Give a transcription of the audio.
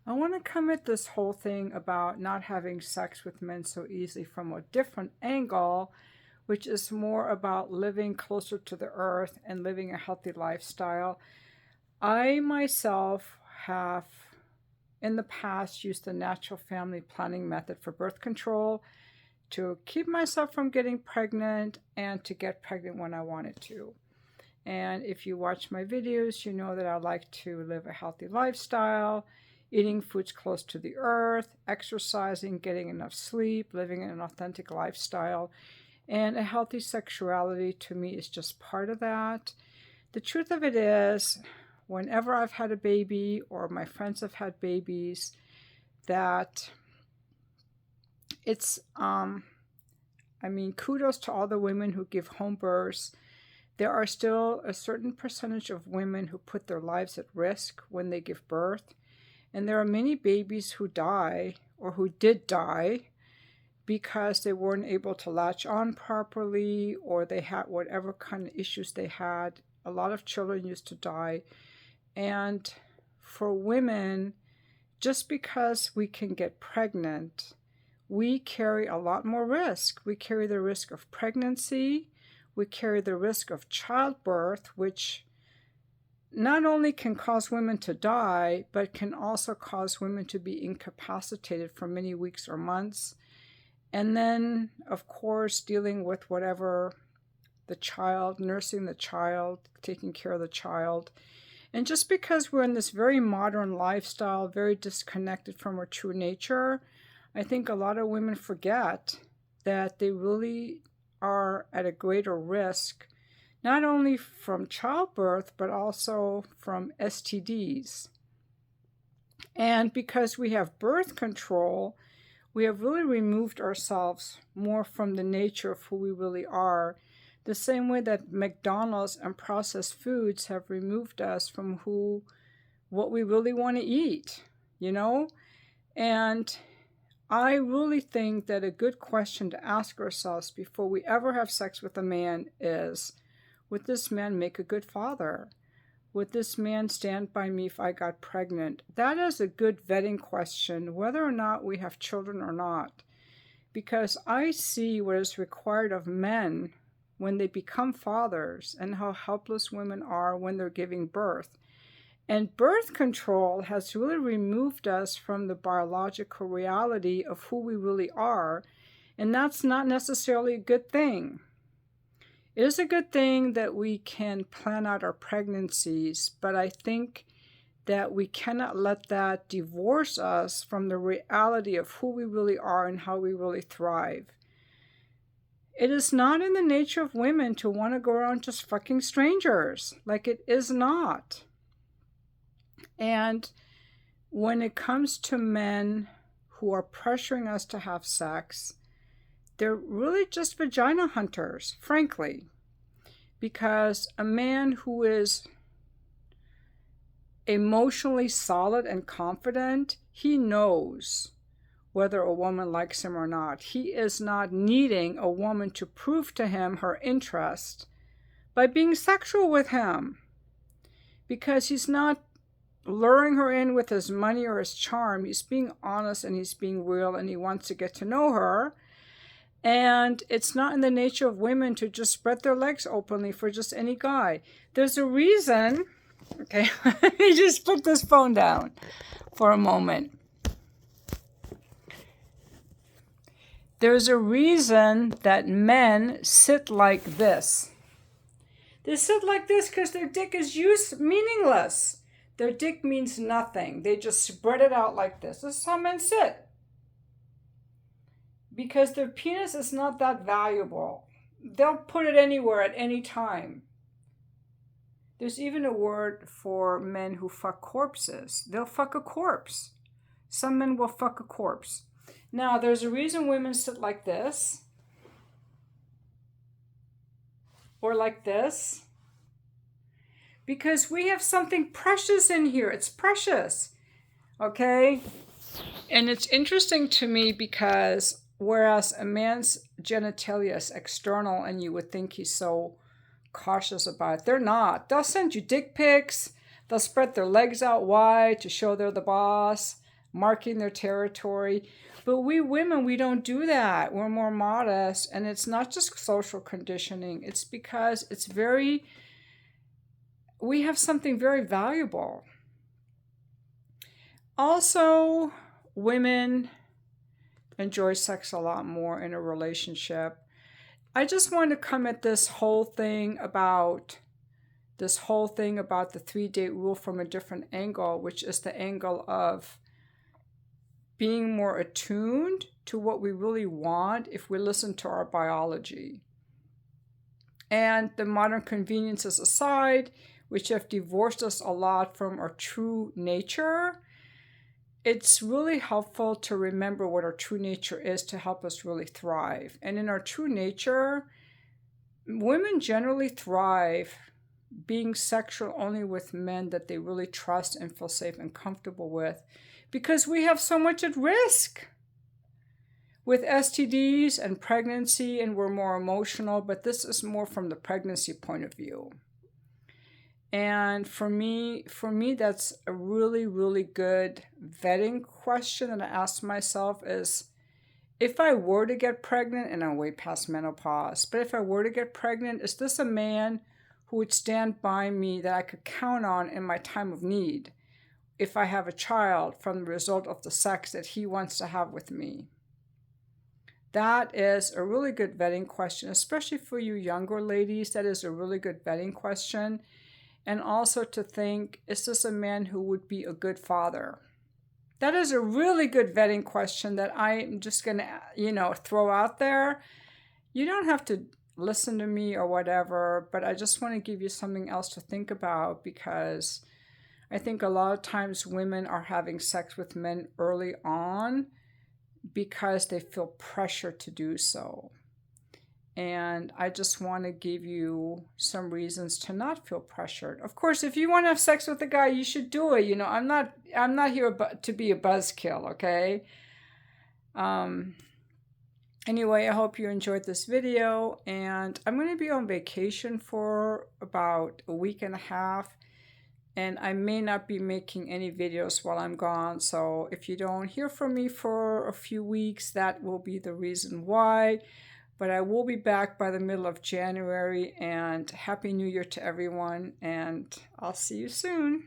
I want to come at this whole thing about not having sex with men so easily from a different angle, which is more about living closer to the earth and living a healthy lifestyle. I myself have in the past used the natural family planning method for birth control to keep myself from getting pregnant and to get pregnant when I wanted to. And if you watch my videos, you know that I like to live a healthy lifestyle, eating foods close to the earth, exercising, getting enough sleep, living an authentic lifestyle. And a healthy sexuality to me is just part of that. The truth of it is, whenever I've had a baby or my friends have had babies, that it's, kudos to all the women who give home births. There are still a certain percentage of women who put their lives at risk when they give birth. And there are many babies who die or who did die because they weren't able to latch on properly or they had whatever kind of issues they had. A lot of children used to die. And for women, just because we can get pregnant, we carry a lot more risk. We carry the risk of pregnancy. We carry the risk of childbirth, which not only can cause women to die, but can also cause women to be incapacitated for many weeks or months. And then, of course, dealing with whatever the child, nursing the child, taking care of the child. And just because we're in this very modern lifestyle, very disconnected from our true nature, I think a lot of women forget that they really are at a greater risk, not only from childbirth, but also from STDs. And because we have birth control, we have really removed ourselves more from the nature of who we really are. The same way that McDonald's and processed foods have removed us from what we really want to eat, you know? And I really think that a good question to ask ourselves before we ever have sex with a man is, would this man make a good father? Would this man stand by me if I got pregnant? That is a good vetting question, whether or not we have children or not. Because I see what is required of men when they become fathers and how helpless women are when they're giving birth. And birth control has really removed us from the biological reality of who we really are. And that's not necessarily a good thing. It is a good thing that we can plan out our pregnancies, but I think that we cannot let that divorce us from the reality of who we really are and how we really thrive. It is not in the nature of women to want to go around just fucking strangers. Like, it is not. And when it comes to men who are pressuring us to have sex, they're really just vagina hunters, frankly. Because a man who is emotionally solid and confident, he knows whether a woman likes him or not. He is not needing a woman to prove to him her interest by being sexual with him. Because he's not luring her in with his money or his charm. He's being honest and he's being real and he wants to get to know her. And it's not in the nature of women to just spread their legs openly for just any guy. There's a reason. Okay, let me just put this phone down for a moment. There's a reason that men sit like this. They sit like this because their dick is meaningless. Their dick means nothing. They just spread it out like this. This is how men sit. Because their penis is not that valuable. They'll put it anywhere at any time. There's even a word for men who fuck corpses. They'll fuck a corpse. Some men will fuck a corpse. Now, there's a reason women sit like this. Or like this. Because we have something precious in here. It's precious. Okay? And it's interesting to me because whereas a man's genitalia is external and you would think he's so cautious about it, they're not. They'll send you dick pics. They'll spread their legs out wide to show they're the boss. marking their territory. But we women, we don't do that. We're more modest. And it's not just social conditioning. It's because we have something very valuable. Also, women enjoy sex a lot more in a relationship. I just want to come at this whole thing about the 3-date rule from a different angle, which is the angle of being more attuned to what we really want if we listen to our biology. And the modern conveniences aside, which have divorced us a lot from our true nature, it's really helpful to remember what our true nature is to help us really thrive. And in our true nature, women generally thrive being sexual only with men that they really trust and feel safe and comfortable with, because we have so much at risk with STDs and pregnancy, and we're more emotional, but this is more from the pregnancy point of view. And for me, that's a really, really good vetting question that I ask myself is, if I were to get pregnant, and I'm way past menopause, but if I were to get pregnant, is this a man who would stand by me that I could count on in my time of need if I have a child from the result of the sex that he wants to have with me? That is a really good vetting question, especially for you younger ladies. That is a really good vetting question. And also to think, is this a man who would be a good father? That is a really good vetting question that I'm just going to, throw out there. You don't have to listen to me or whatever, but I just want to give you something else to think about, because I think a lot of times women are having sex with men early on because they feel pressure to do so. And I just want to give you some reasons to not feel pressured. Of course, if you want to have sex with a guy, you should do it. I'm not here to be a buzzkill, okay? Anyway, I hope you enjoyed this video, and I'm going to be on vacation for about a week and a half, and I may not be making any videos while I'm gone. So if you don't hear from me for a few weeks, that will be the reason why. But I will be back by the middle of January, and Happy New Year to everyone, and I'll see you soon.